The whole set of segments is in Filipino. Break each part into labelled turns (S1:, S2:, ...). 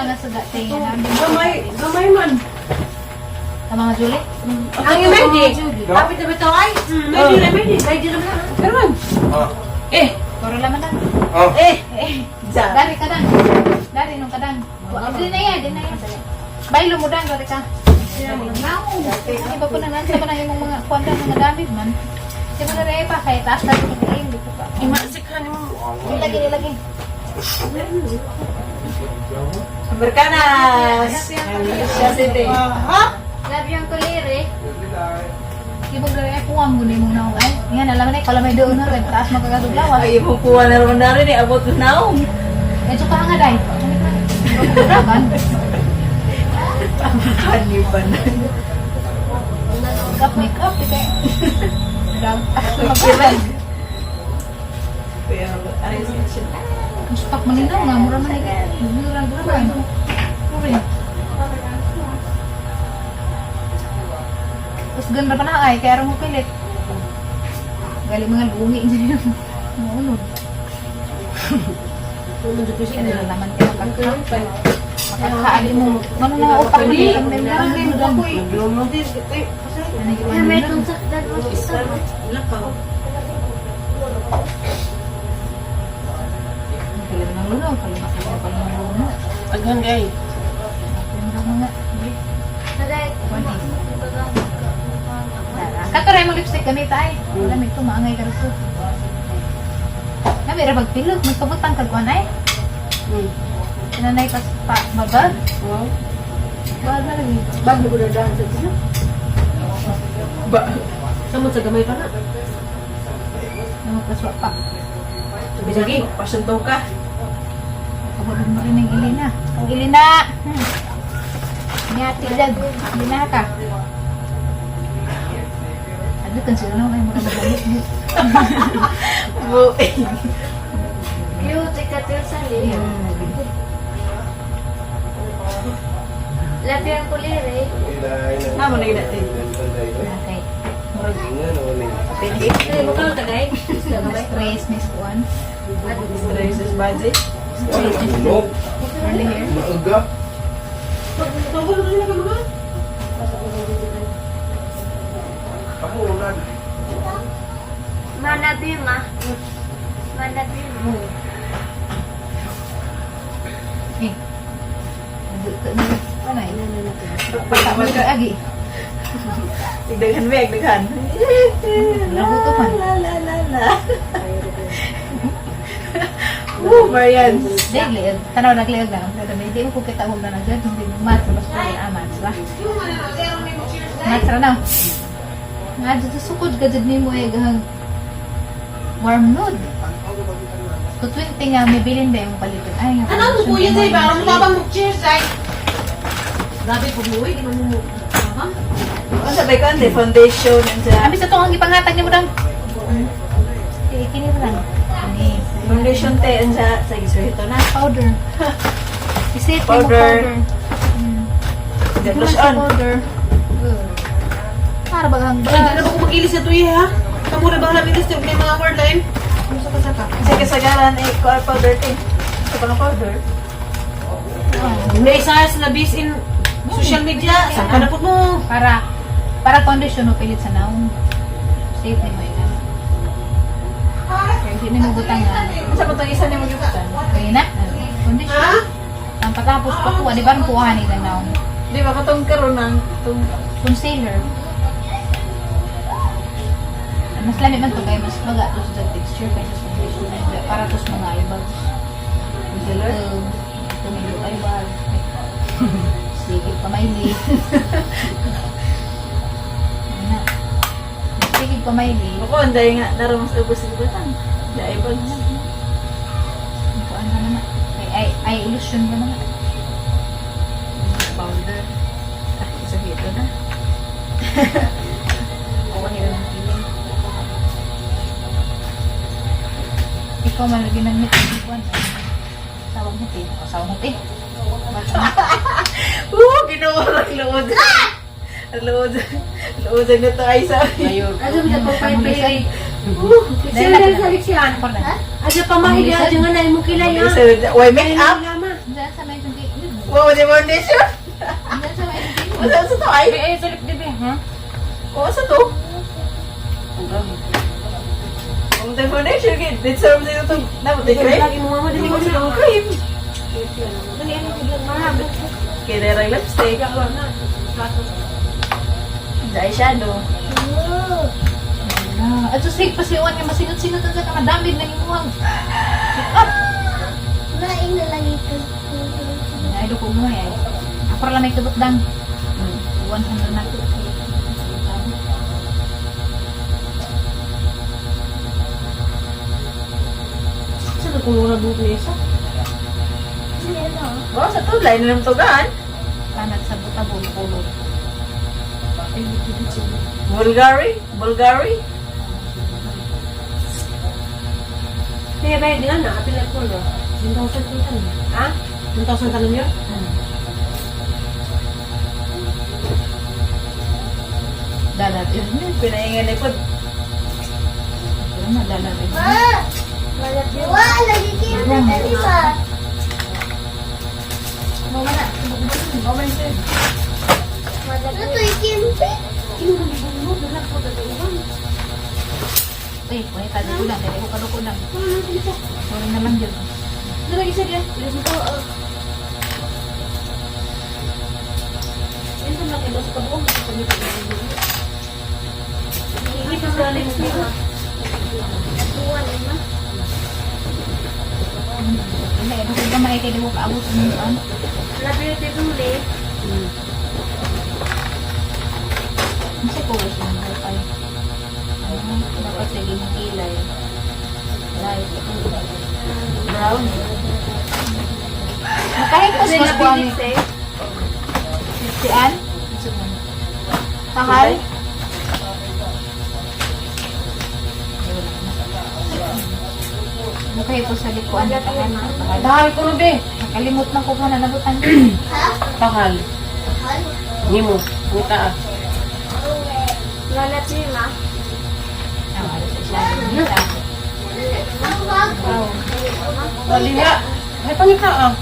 S1: nga sa dati.
S2: Gamay man.
S1: Tama nga, Julie?
S2: Ang yung Medi. Kapit na bito ay. Medi naman lang. Pero man.
S1: Puro laman lang.
S2: Dari.
S1: Dari kadang. Dari nung kadang. Di na yan. Baylo mo dang, dari ka. Iba po na nansa pa na yung mga kwanda ng mga damit man. Di mo na rin pa, kaya taas na rin yung hindi ko pa.
S2: Imasikhan mo.
S1: Ilagay.
S2: Amerikanas. Siya sindi.
S1: Love yung kuliri. Iba na rin kung ang guni mo na ako ay. Yan, alam na pala may doon na rin. Taas magkagaduglawan.
S2: Ay, ipupuan na naman na rin eh. Abot na ako.
S1: Medyo ka nga day. Raban.
S2: Kaniban.
S1: Make up.
S2: Kaya, ayos siya.
S1: Muspak maninaw nga. Mura man ikaw. Mura man. Tapos ganda pa na ay. Kaya rin mo pilit. Galing mga lungi. Maunod. Kaya naman kayo makakain. Makakain mo. Ano na utak mo dito? May
S3: May tungsak dan isa.
S2: Aghan gay.
S1: Katuray mo lipstick ganito ay. Lamig ito, maangay ka rin. Nabi, magpilot. Magpabutang kagwan ay. Sinanay pa mabag. Bag na lagi.
S2: Bag mo na daan sa dito. Ba? Samot sa gamay pa na.
S1: Namagpaswa pa.
S2: Bisagi, pasunto ka.
S1: Pagulog mo rin ng Ilina. Ang Ilina! Niyatilag. Ilina ka. Ano kan sila naman ay makabagamit mo.
S2: Buing.
S3: Cute, ikatil sa liyo. Love yung kuliri.
S2: Amo na yun natin.
S1: Okay.
S2: Pinhit.
S3: Mo ka tagay.
S1: Stress, Miss Juan.
S2: Stresses budget.
S1: Curly hair.
S3: Manabima.
S1: Eh. Ano eh? Pagkaman ka agi.
S2: Daghan meg, daghan.
S1: Labuto man.
S2: La. Marian.
S1: Dili, tanaw nagliag lang. Pero hindi mo kita hula na dyan. Hindi mo matra, basta rin amats ba? Matra na. Nga dito sukod ka dyan mo eh. Warm nude. So 20 nga, may bilin ba yung palitan? Ay,
S2: Ano mo po yun, Zay? Parang mabang mag-cheers, Zay. Grabe po mo, di man mo. Ano sabay ko, hindi, foundation, nandiyan.
S1: Abis na ito ang ipangatag niyo mo lang. Kini mo lang. Kini.
S2: Foundation te, nandiyan. Sige, so ito na.
S1: Powder. Isip mo
S2: Powder.
S1: powder.
S2: The blush on.
S1: Powder. Para bagang
S4: Ay, hindi na ba kung mag-ilis na ito ha? Kamu na ba namin ilis yung may mga word line?
S2: Kasi kasagaran, eh, powder te. Ito pa ng powder.
S4: May isa sa nabis in social media. Saan ka na po mo?
S1: para condition mo pilit sa naong. Safe ni mo yun. Kaya hindi mo butang nga.
S2: Sa po itong isa niya mag-ibutan.
S1: Kaya na. Condition. Ang patapos pa kuha, di ba rin kuha nila naong
S2: Di ba, katong karoon ng itong
S1: concealer. Mas lamig man to kaya mas magatos sa texture kaysa sa foundation. Para tos mga eyebags.
S2: concealer.
S1: Tumilo eyebags. Sige, pamayli. Sige, pamayli.
S2: Ako, anday nga, naramang sa ubos sa ibatan. Dahil ba naman.
S1: Kuan ka naman. Ay illusion ka naman.
S2: Powder. Isa dito na.
S1: Kuha nila ng feeling. Ikaw malagyan ng meat. Kuan. Tawag mo tin. Asawa mo tin.
S2: Ginawa ng lood. Ang lood. Lood na ito ay sa
S4: Ngayon.
S3: Ano ba ito pa
S1: Dahil
S3: Sila sa liksyan.
S1: na.
S3: Aja pamahili aja nga na mo kilay ha.
S2: Why make up?
S3: Lama.
S1: Hindi Diyan sa may hindi.
S2: Wow, di foundation.
S1: Diyan sa may hindi.
S2: Wala sa to ay.
S4: Ay, salip dibe, ha?
S2: Oo, sa to. Ang the foundation, deserve nito to. Dapat di cream.
S4: Lagi mo mama,
S2: Hindi
S4: dili
S2: ko
S4: ko
S2: sila
S4: sila.
S2: cream.
S4: Dali, ano ko lang, mahal.
S2: Kaya na rin lipstick. Dahil shadow.
S1: At sa sig pasiwan nga masingot-singot ang ka madamid na imuhang. Up.
S3: Lain na lang ito.
S1: Ay do ko mo ay. Ako lang may kabot dang. 100 na.
S4: Saan ang kulura buto isa?
S2: Wow, sa to. Lain na ng tugaan.
S1: Kanat sa butabol pulot.
S2: Bulgari. Bulgari.
S4: Kaya bayad nga na, apil ko na. 1,000 kung tanong. Ha? 1,000 tanong yun?
S1: Dalat yun.
S2: Pinahingan ni Pod.
S1: Ano na dalat yun?
S3: Wah, lagi kayo na kanisa.
S1: Mama na. Mama na.
S3: Ito ikimpi.
S1: Eh, wala ka dito lang. Dali ko ka lang. Sorry naman yun.
S4: Lagi siya diyan. Ito lang kayo sa kabuong. Hindi pa sa aling mo.
S1: Hindi, bakit ba maikay di mo kaabot mo yun?
S3: Labi ito duli.
S1: Kasi ko gusto mo ay dapat sige ng kilay. Light. Brown. Kahit po mas po ang si Ann? Tahal? Kahit po sa likuan na tahal.
S4: Dahil ko na be.
S1: Nakalimot na ko na nabutan.
S4: Tahal. Hindi mo. Buta.
S3: Lalat niyo ma.
S4: Dali nga. Ay, pangita ah.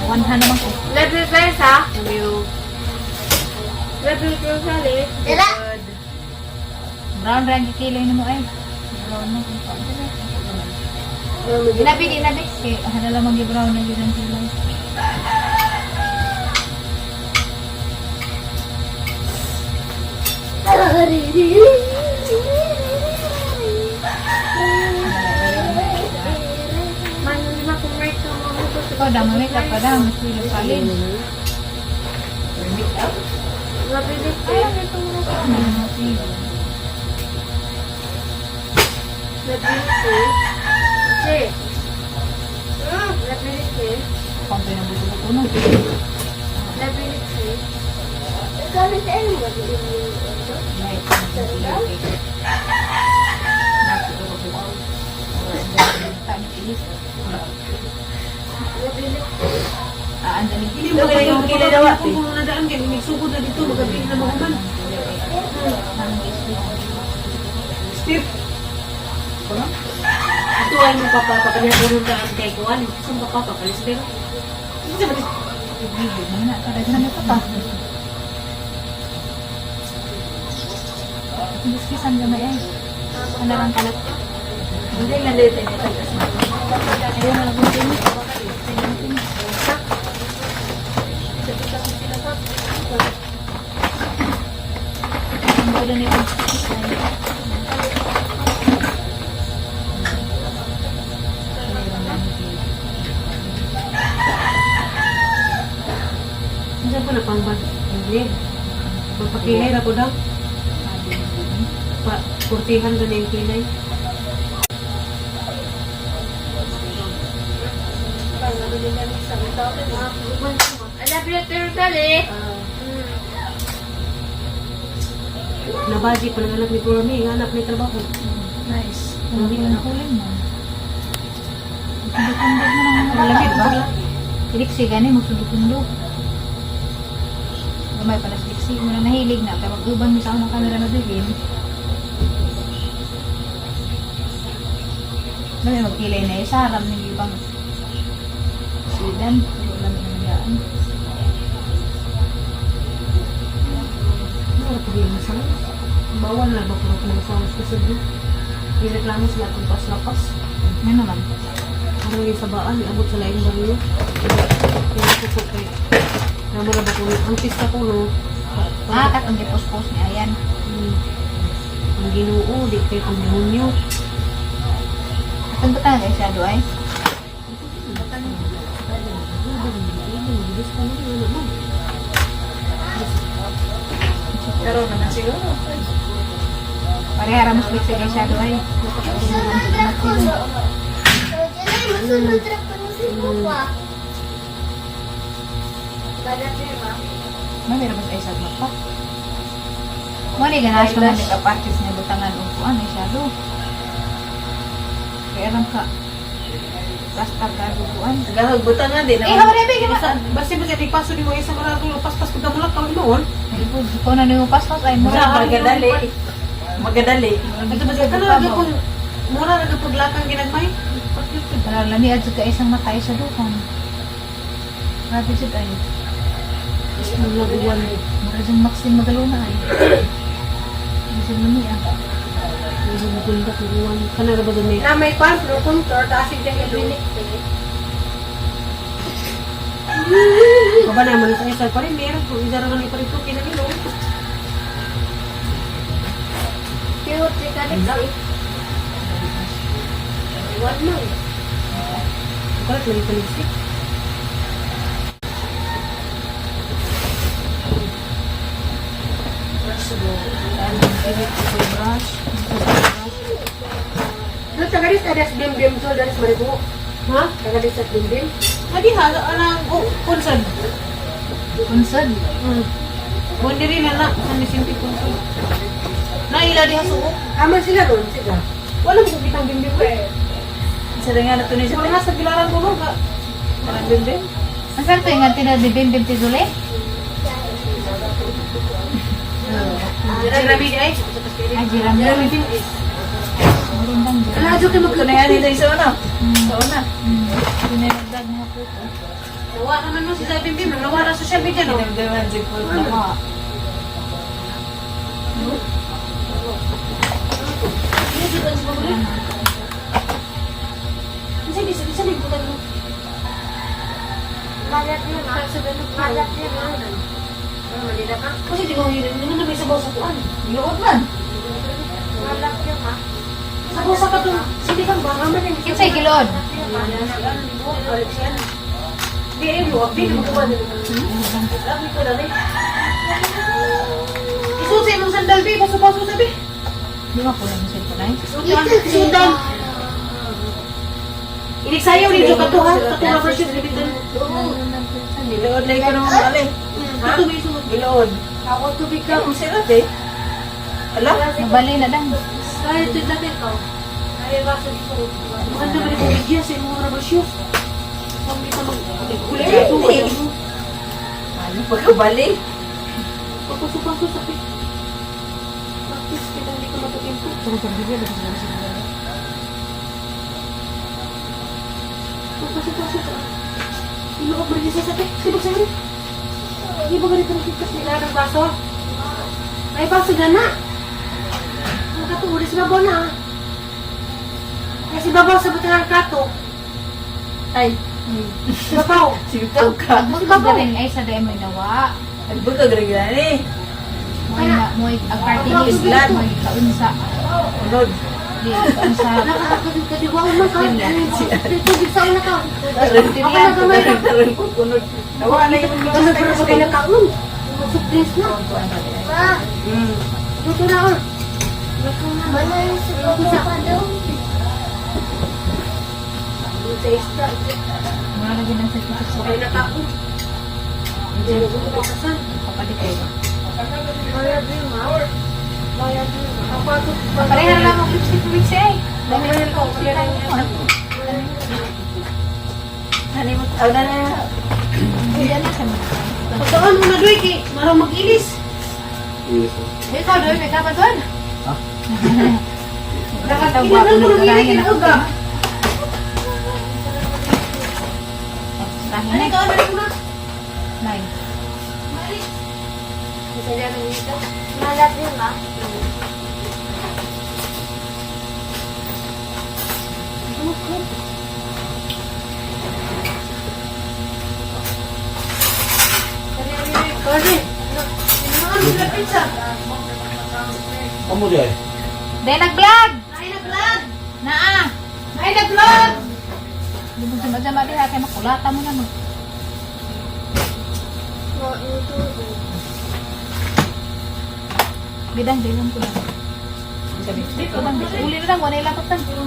S1: Wanhan naman ko.
S3: Labi guys ha. Labi kayo sali. Tira.
S1: Brown rang kilay na mo ay. Brown na kung paano. Ginabi, ginabi. Ano lang mag-brown na yun ang kilay.
S3: Manong na kumay ka mo.
S1: Ikaw, damo makeup pa daw. Mas wilog palin.
S3: Labi dito. Labi dito. Si. Labi dito.
S1: Kung tayo nabuto-buto no.
S3: Labi dito. Kami tayo mo dito.
S1: Light.
S3: Labi dito.
S1: Ang dali.
S2: Hindi mo kaya yung kilay daw ate.
S4: Kung nadaan kayo, nagsugod na dito, magabihin na mahuman. Steve. Ito ay mo papapagalihan ka ang kay Kuan. Saan ba papakalis din?
S1: Mana talaga na pa. Biskisan gamay ay. Ano lang kalat.
S2: Hindi nga dito nito.
S1: Ayun na lang din. Ang bodo nito.
S4: Saan pa na pangbag? Hindi. Magpakilay na ko daw. Kurtihan doon yung kilay.
S3: Labi dito sali.
S4: Nabaji pa ng anak ni Purami, ang anak may trabaho.
S1: Nice. Hindi na kulin mo. Tundog-tundog mo ng mga
S4: Malamig ba?
S1: Siliksi gani mo sundog-tundog. Gamay pala siliksi mo na nahilig na. Kaya mag-uban mo sa ako ng camera na din. May magkilay na isa, aram ng ibang sidan. Wala na nangyaan.
S4: Ano ko din sa bawal na ba kung mga sa hospital? Ireklamo sila kung pas-lapas.
S1: Ano naman?
S4: Ang yung sabaan, abot sa laing baryo. Kaya ko kay naman na ba kung ang pista ko, no?
S1: Katong gipos-pos niya, ayan.
S4: Ang Ginoo, di kay kung demonyo.
S1: Katong butang kayo siya doon ay.
S2: Pero naman siguro.
S1: Parehara mas bigsa kayo siya doon ay. May mas ay sagmat pa. Mo ni ganas naman ni kapartis niya butangan upuan ay siya doon. Kaya lang ka. Basta ka upuan.
S2: Nagahagbutan nga din.
S1: Eh, hawa na ibig naman.
S4: Basta ba siya paso di mo isa maralo pas-pas pagkamulak ka noon?
S1: Ikaw na niyo pas-pas ay mura.
S2: Magadali. Magadali.
S4: Ito ba siya kana kung mura na paglakang ginagmay?
S1: Para lami at ka isang matay sa dukan. Grabe siya tayo.
S4: Naglaguan.
S1: Mura dyan Maxine Magalona ay. Hindi lami ah.
S4: Naglaguan ka luwan. Kana ra ba dumi?
S3: Na may kwan, prokontor, kasi dahil minute.
S4: Baba naman sa isa pa rin meron kung isa ra ni parito kinagilo.
S3: Cute, si Kalixi. Iwan mo.
S4: Kalat lagi palisik.
S3: Doon sa garis, ada bim-bim doon, dari maribu.
S4: Ha?
S3: Garis sa bim-bim.
S4: Adi ha anang kunsan.
S1: Kunsad.
S4: Bondi rin na kan disimpi kunsan. Na ila di hasuo.
S3: Aman sila doon, sila.
S4: Wala mo kitang bimbi ko.
S2: Sa nga na tuloy sa
S4: Mga sa gilaran ko no ka.
S2: parang bimbe.
S1: Ang sarto yung nga tinadibim-bim ti Zule?
S4: Jira bi ay.
S1: Ay, jiram
S4: Jira
S1: lang.
S4: bi.
S1: Marundang jiram.
S3: Kalado kayo
S2: Ito na yan dito sa una. Sa una.
S1: Pinagdag mo po ko.
S4: Nawa naman no si sa bimbi no. Nawa na social media no.
S2: Dinagdagan si Paul.
S1: Nawa.
S4: Ini juga sebab boleh. Bisa ni bukan mo.
S3: Malat niya na. Malat niya na. Malila ka?
S4: Kasi di ko hirin. Hindi na may sabaw sa kuan.
S2: Iluot man.
S3: Malat niya ma.
S4: Sabaw sa katong. Sige kang baka man yung
S1: Kinsay kilod?
S4: Di ay luwag. Di mo kuha nila. Lagi ko na rin. Isusi mong sandal, bi. Paso-paso sabi.
S1: Di ba po lang yung cellphone ay?
S4: Sudan. Iniksayaw ni Jo kato ha. Kato version limited.
S2: Iluot lang ko naman alin.
S4: Kato may suod.
S2: Iluot.
S3: Ako tubig ka.
S2: Ang sirat eh. Ala?
S1: Nabali na lang.
S3: Kaya ito dati ko. Kaya ba sa dito?
S4: Maganda ba ni Pomidya sa imong rubber shoes? Huwag kita mag-kulit
S2: Eh,
S4: ito.
S2: hindi. Ano pagkabalik?
S4: Papaso-paso sa pit. Practice kita hindi ka matutinto. Sarang-sarang ba sa sila? Papaso-paso sa iluog ba niya sa pit? Sibag sa'yo. Hindi ba ganito nakikas nila ng baso?
S3: May baso gana. Ang katuloy sa babaw na. Kasi babaw sa buta ng kato.
S2: Ay.
S3: Sa babaw.
S2: Sitaw ka.
S1: Pag magkagaling ay sa demo nawa.
S2: Ay, pagkagaragan eh.
S1: Mo ang cartilage blood mo kaunsa.
S2: Unod.
S1: Di kaunsa.
S3: Nakakadiwang mo ka. Tubig sa una ka.
S2: Taral ko kunod. Nawa na yung
S3: Ano pero sa kanya kaon? Suplis na. Pa. Dito na ako. Mana yung sa pa daw? Sa isda.
S1: Mura na ginang sa sa
S3: Ay nakaon. Hindi ko makasan.
S1: kapalit ko.
S3: Bayad din ma. Bayad din. Ako ato.
S1: Pareha lang ang lipstick mix ay.
S3: Bayad ko.
S2: Hani mo. Aw na na.
S1: Diyan na sa mga.
S4: Pagkaan mo na doy kay marang mag-ilis.
S1: Ikaw doon, may kapat doon.
S4: Kinagal ko nang hindi kinauga.
S2: Ano ka order ko na?
S1: 9.
S3: Bisa jalan dito. Malat yun, ma.
S2: Order. Ano sila pizza?
S5: Kamu dia.
S1: Dahil nag-vlog!
S2: Ay, nag-vlog!
S1: Naa!
S2: Ay, nag-vlog!
S1: Hindi mo sama-sama din kaya makulata mo na mo.
S3: Mau YouTube.
S1: Bidang, bilang ko lang.
S2: Sabi,
S1: Dito lang, uli na lang, wala ilapot lang.
S2: Ito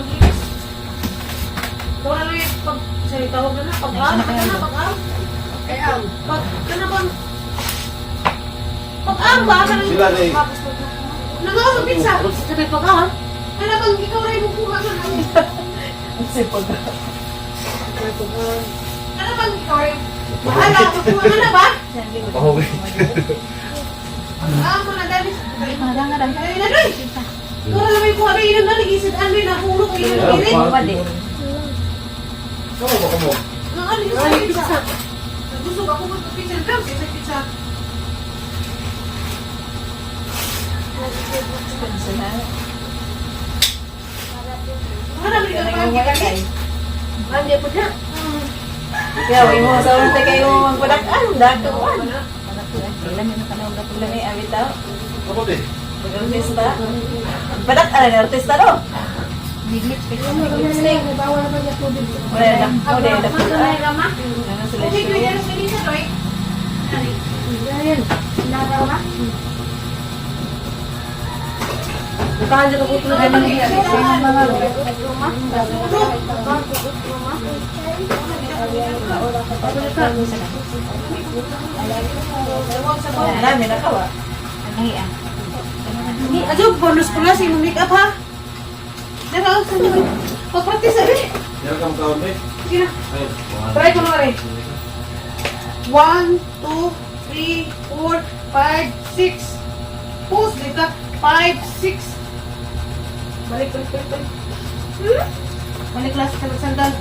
S2: na lang yung pag... Sorry, tawag na na. Pag-am. Pag-am. Pag-am. Pag-am ba?
S5: Sila na eh.
S2: Nangawag pizza.
S4: Sabi pag-am.
S2: Ano bang ikaw na yung bukuha ka namin?
S4: Kasi pag-am.
S2: Ano bang ikaw na yung... Bahala, bukuha ka na ba?
S5: Okay.
S2: Pag-am mo na dali.
S1: Madang nga lang.
S2: Ay, nadoy! Ito na lang yung kuha na yun na nag-isid. Ano yun, nahulog kayo ng irin.
S5: Kamu ba kamu?
S2: Ano yung sa pizza? Gusto ko ako mag-pizza. Dam, sa pizza. Ano namin ka pag-ibalin?
S4: Hindi po na.
S2: Kaya, mo sa unta kayo magpadaan. Datuan.
S1: Ilan yun ang panahon na pula.
S5: Kamu deh.
S2: Artista. Padaan na artista no?
S1: Biglit, pwede.
S3: Bawal pa niya tubig.
S2: Wala na. Wala na.
S3: Magtunay ka, ma?
S2: Ano sila siya?
S3: Ayan. Naraw, ma?
S4: Bukahan dyan ako tulad ng mga
S3: Luma?
S2: Marami na kawa.
S1: Ay, ah.
S2: Ni ajo bonus ko na si make up ha. Dara sa mo. Pag-practice abi.
S5: Jangan kamu kawan deh.
S2: Sige na.
S5: Ayo.
S2: Try ko na rin. 1, 2, 3, 4, 5, 6. Pause dito. 5, 6. Balik. Balik lang sa sandal.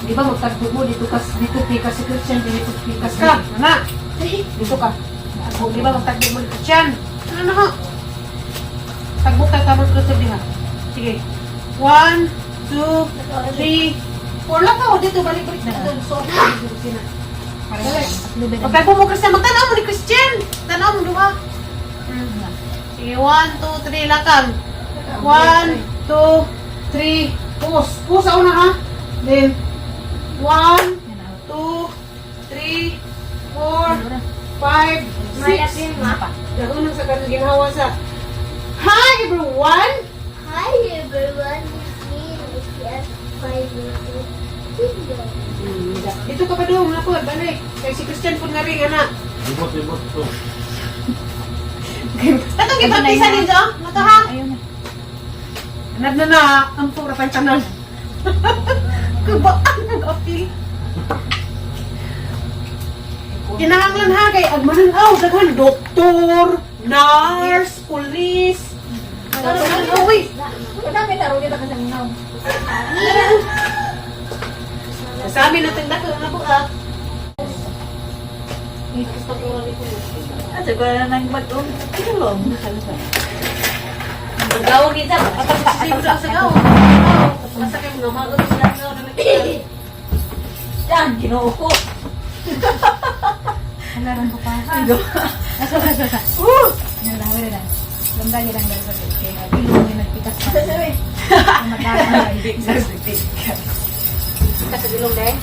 S2: Di ba magtagpo mo dito pikas si Christian, dito pikas ka. Nana, dito ka. Di ba magtagpo mo dito Christian? Ano ha? Tagbo ka kamot ko sa diha. Sige. 1, 2, 3, 4 lang ka. O dito, balik na. So, sina. Magtagpo mo Christian. Magtanaw mo ni Christian. Tanaw mo duha. Sige, 1, 2, 3 lakang. 1, 2, 3, pause. Pause sa una ha. Then, 1, 2, 3, 4, 5, 6. Naunang sa kanang ginawa sa Hi everyone!
S3: Hi everyone, it's me, Lucian, 5 years old.
S2: Dito ka pa doon, na po, balik. Kaya si Christian po nga rin, anak.
S5: Ribut tuh.
S2: Katong ipagpisa ninyo, nato ha?
S1: Ayun na.
S2: Anad na, ang pura panchanan. Kabaan nag-apil. Kinahanglan ha, kay agmananaw, daghan, doktor, nurse, police. Uy!
S1: Madami taro kita kasi ngaw.
S2: Sa amin natin dako na buka.
S1: Asa ko na nang batong. Tulong.
S2: Gawag kita. Kapag sisibo lang sa gawag. Basta kayo nga magot sila sa gawag.
S1: Yan, ginoo ko. Halaran ko pa. Asa. Yan lang, wala na. Ganda lang dahil sa kaya bilong yung nagpitas pa. Magkakaroon na ibig.
S2: Kasi bilong dahil.